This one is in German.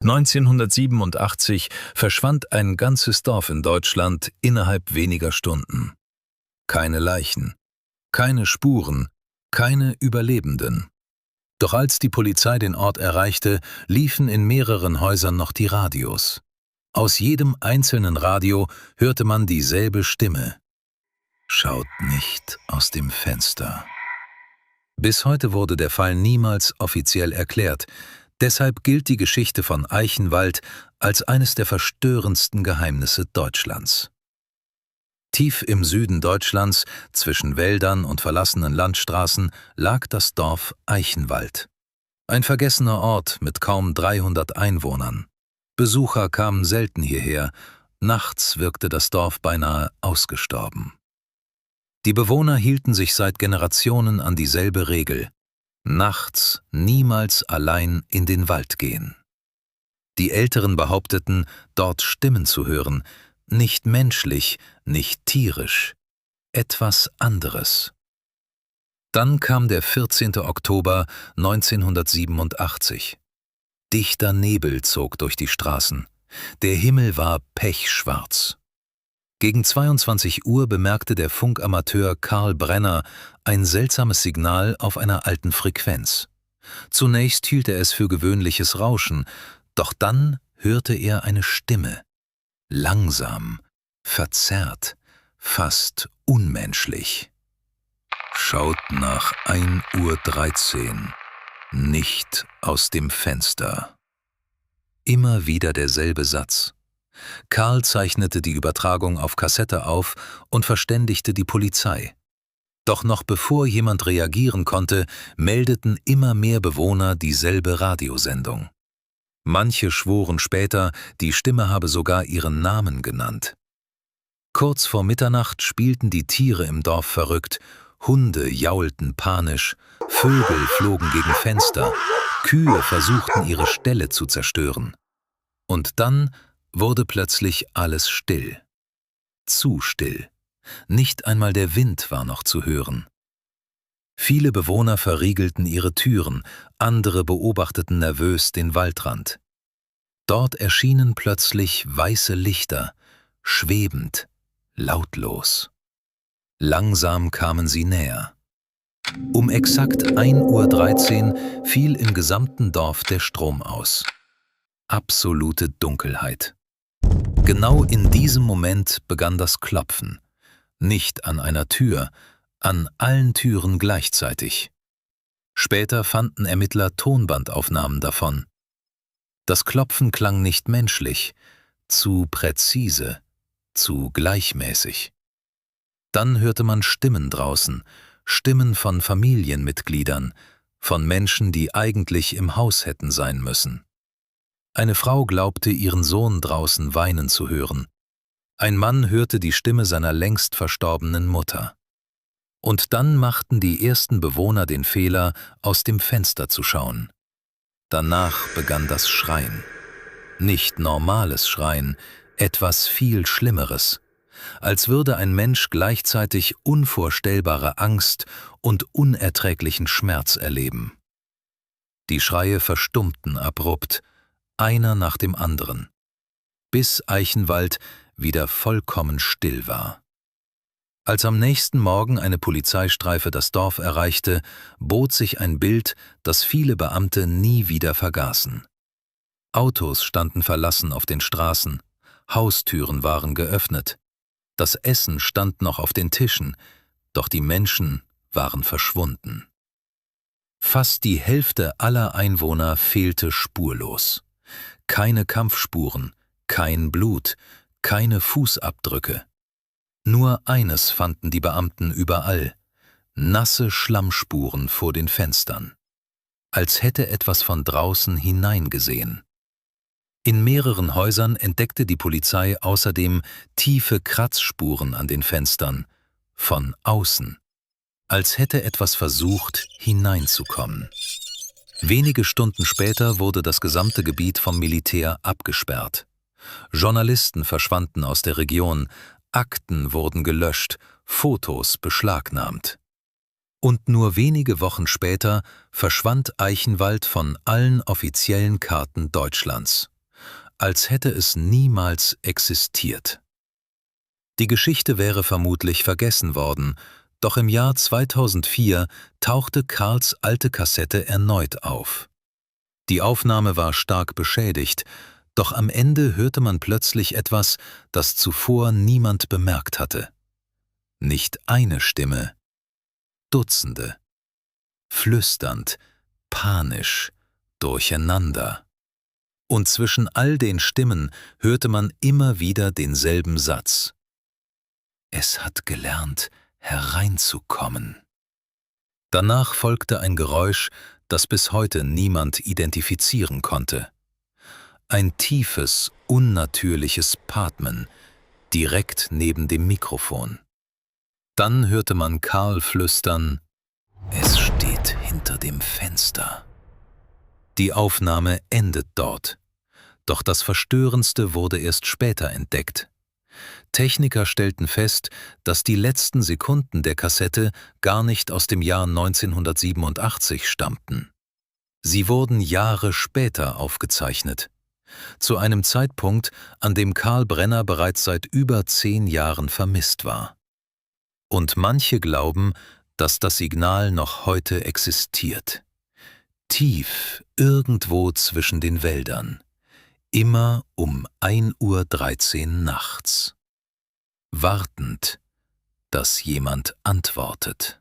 1987 verschwand ein ganzes Dorf in Deutschland innerhalb weniger Stunden. Keine Leichen, keine Spuren, keine Überlebenden. Doch als die Polizei den Ort erreichte, liefen in mehreren Häusern noch die Radios. Aus jedem einzelnen Radio hörte man dieselbe Stimme: Schaut nicht aus dem Fenster. Bis heute wurde der Fall niemals offiziell erklärt. Deshalb gilt die Geschichte von Eichenwald als eines der verstörendsten Geheimnisse Deutschlands. Tief im Süden Deutschlands, zwischen Wäldern und verlassenen Landstraßen, lag das Dorf Eichenwald. Ein vergessener Ort mit kaum 300 Einwohnern. Besucher kamen selten hierher, nachts wirkte das Dorf beinahe ausgestorben. Die Bewohner hielten sich seit Generationen an dieselbe Regel: nachts niemals allein in den Wald gehen. Die Älteren behaupteten, dort Stimmen zu hören, nicht menschlich, nicht tierisch, etwas anderes. Dann kam der 14. Oktober 1987. Dichter Nebel zog durch die Straßen. Der Himmel war pechschwarz. Gegen 22 Uhr bemerkte der Funkamateur Karl Brenner ein seltsames Signal auf einer alten Frequenz. Zunächst hielt er es für gewöhnliches Rauschen, doch dann hörte er eine Stimme. Langsam, verzerrt, fast unmenschlich. Schaut nach 1:13 Uhr, nicht aus dem Fenster. Immer wieder derselbe Satz. Karl zeichnete die Übertragung auf Kassette auf und verständigte die Polizei. Doch noch bevor jemand reagieren konnte, meldeten immer mehr Bewohner dieselbe Radiosendung. Manche schworen später, die Stimme habe sogar ihren Namen genannt. Kurz vor Mitternacht spielten die Tiere im Dorf verrückt, Hunde jaulten panisch, Vögel flogen gegen Fenster, Kühe versuchten ihre Ställe zu zerstören. Und dann wurde plötzlich alles still. Zu still. Nicht einmal der Wind war noch zu hören. Viele Bewohner verriegelten ihre Türen, andere beobachteten nervös den Waldrand. Dort erschienen plötzlich weiße Lichter, schwebend, lautlos. Langsam kamen sie näher. Um exakt 1:13 Uhr fiel im gesamten Dorf der Strom aus. Absolute Dunkelheit. Genau in diesem Moment begann das Klopfen. Nicht an einer Tür, an allen Türen gleichzeitig. Später fanden Ermittler Tonbandaufnahmen davon. Das Klopfen klang nicht menschlich, zu präzise, zu gleichmäßig. Dann hörte man Stimmen draußen, Stimmen von Familienmitgliedern, von Menschen, die eigentlich im Haus hätten sein müssen. Eine Frau glaubte, ihren Sohn draußen weinen zu hören. Ein Mann hörte die Stimme seiner längst verstorbenen Mutter. Und dann machten die ersten Bewohner den Fehler, aus dem Fenster zu schauen. Danach begann das Schreien. Nicht normales Schreien, etwas viel Schlimmeres. Als würde ein Mensch gleichzeitig unvorstellbare Angst und unerträglichen Schmerz erleben. Die Schreie verstummten abrupt, einer nach dem anderen, bis Eichenwald wieder vollkommen still war. Als am nächsten Morgen eine Polizeistreife das Dorf erreichte, bot sich ein Bild, das viele Beamte nie wieder vergaßen. Autos standen verlassen auf den Straßen, Haustüren waren geöffnet, das Essen stand noch auf den Tischen, doch die Menschen waren verschwunden. Fast die Hälfte aller Einwohner fehlte spurlos. Keine Kampfspuren, kein Blut, keine Fußabdrücke. Nur eines fanden die Beamten überall: nasse Schlammspuren vor den Fenstern. Als hätte etwas von draußen hineingesehen. In mehreren Häusern entdeckte die Polizei außerdem tiefe Kratzspuren an den Fenstern, von außen. Als hätte etwas versucht, hineinzukommen. Wenige Stunden später wurde das gesamte Gebiet vom Militär abgesperrt. Journalisten verschwanden aus der Region, Akten wurden gelöscht, Fotos beschlagnahmt. Und nur wenige Wochen später verschwand Eichenwald von allen offiziellen Karten Deutschlands, als hätte es niemals existiert. Die Geschichte wäre vermutlich vergessen worden, doch im Jahr 2004 tauchte Karls alte Kassette erneut auf. Die Aufnahme war stark beschädigt, doch am Ende hörte man plötzlich etwas, das zuvor niemand bemerkt hatte. Nicht eine Stimme, Dutzende. Flüsternd, panisch, durcheinander. Und zwischen all den Stimmen hörte man immer wieder denselben Satz. Es hat gelernt, hereinzukommen. Danach folgte ein Geräusch, das bis heute niemand identifizieren konnte. Ein tiefes, unnatürliches Patmen, direkt neben dem Mikrofon. Dann hörte man Karl flüstern: Es steht hinter dem Fenster. Die Aufnahme endet dort. Doch das Verstörendste wurde erst später entdeckt. Techniker stellten fest, dass die letzten Sekunden der Kassette gar nicht aus dem Jahr 1987 stammten. Sie wurden Jahre später aufgezeichnet. Zu einem Zeitpunkt, an dem Karl Brenner bereits seit über 10 Jahren vermisst war. Und manche glauben, dass das Signal noch heute existiert. Tief irgendwo zwischen den Wäldern. Immer um 1:13 Uhr nachts. Wartend, dass jemand antwortet.